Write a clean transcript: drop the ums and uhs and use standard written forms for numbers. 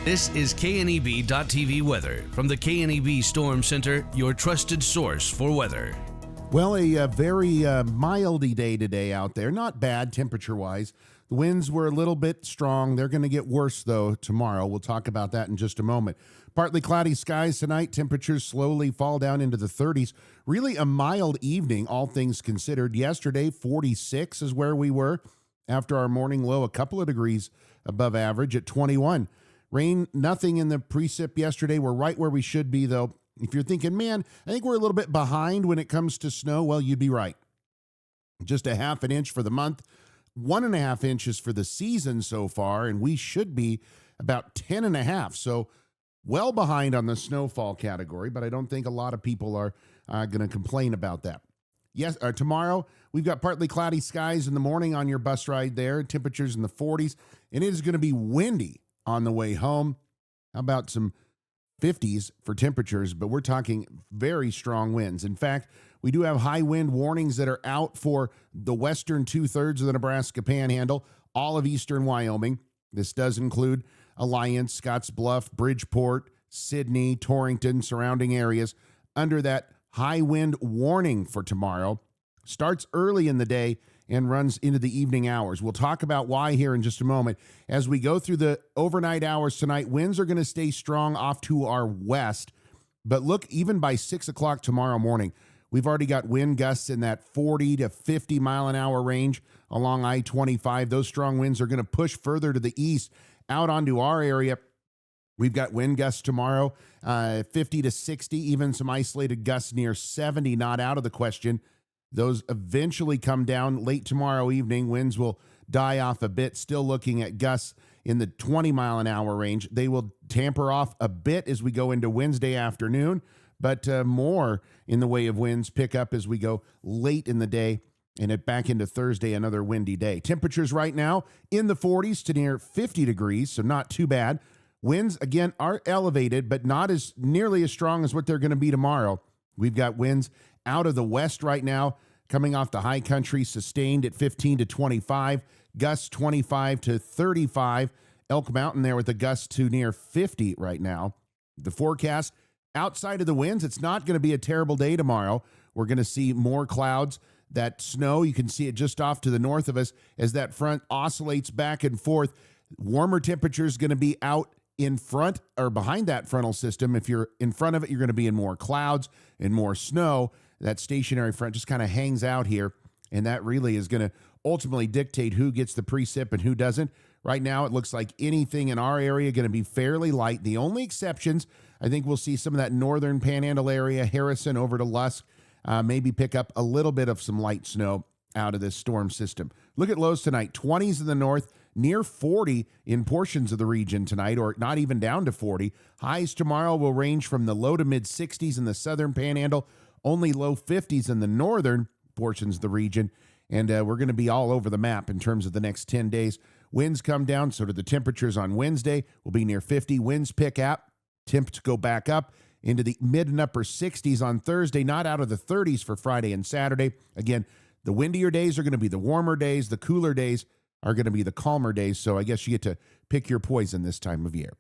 This is KNEB.TV weather from the KNEB Storm Center, your trusted source for weather. Well, a very mildy day today out there. Not bad temperature-wise. The winds were a little bit strong. They're going to get worse, though, tomorrow. We'll talk about that in just a moment. Partly cloudy skies tonight. Temperatures slowly fall down into the 30s. Really a mild evening, all things considered. Yesterday, 46 is where we were after our morning low, a couple of degrees above average at 21. Rain, nothing in the precip yesterday. We're right where we should be, though. If you're thinking, man, I think we're a little bit behind when it comes to snow, well, you'd be right. Just a half an inch for the month, 1.5 inches for the season so far, and we should be about 10.5. So well behind on the snowfall category, but I don't think a lot of people are going to complain about that. Yes, tomorrow we've got partly cloudy skies in the morning on your bus ride there, temperatures in the 40s, and it is going to be windy on the way home. How about some 50s for temperatures, but we're talking very strong winds. In fact, we do have high wind warnings that are out for the western 2/3 of the Nebraska Panhandle, all of eastern Wyoming. This does include Alliance, Scotts Bluff, Bridgeport, Sidney, Torrington, surrounding areas under that high wind warning for tomorrow. Starts early in the day and runs into the evening hours. We'll talk about why here in just a moment. As we go through the overnight hours tonight, winds are going to stay strong off to our west. But look, even by 6 o'clock tomorrow morning, we've already got wind gusts in that 40 to 50 mile an hour range along I-25. Those strong winds are going to push further to the east out onto our area. We've got wind gusts tomorrow, 50 to 60, even some isolated gusts near 70, not out of the question. Those eventually come down late tomorrow evening. Winds will die off a bit, still looking at gusts in the 20 mile an hour range. They will tamper off a bit as we go into Wednesday afternoon, but more in the way of winds pick up as we go late in the day and it back into Thursday, another windy day. Temperatures right now in the 40s to near 50 degrees, so not too bad. Winds, again, are elevated, but not as nearly as strong as what they're going to be tomorrow. We've got winds out of the west right now, coming off the high country, sustained at 15 to 25, gusts 25 to 35. Elk Mountain there with the gusts to near 50 right now. The forecast, outside of the winds, it's not going to be a terrible day tomorrow. We're going to see more clouds. That snow, you can see it just off to the north of us as that front oscillates back and forth. Warmer temperatures going to be out in front or behind that frontal system. If you're in front of it, you're going to be in more clouds and more snow. That stationary front just kind of hangs out here, and that really is going to ultimately dictate who gets the precip and who doesn't. Right now, it looks like anything in our area going to be fairly light. The only exceptions, I think we'll see some of that northern Panhandle area, Harrison over to Lusk, maybe pick up a little bit of some light snow out of this storm system. Look at lows tonight, 20s in the north, near 40 in portions of the region tonight, or not even down to 40. Highs tomorrow will range from the low to mid 60s in the southern Panhandle, only low 50s in the northern portions of the region, and we're going to be all over the map in terms of the next 10 days. Winds come down, so do the temperatures on Wednesday. Will be near 50. Winds pick up, temps go back up into the mid and upper 60s on Thursday, not out of the 30s for Friday and Saturday. Again, the windier days are going to be the warmer days. The cooler days are going to be the calmer days, so I guess you get to pick your poison this time of year.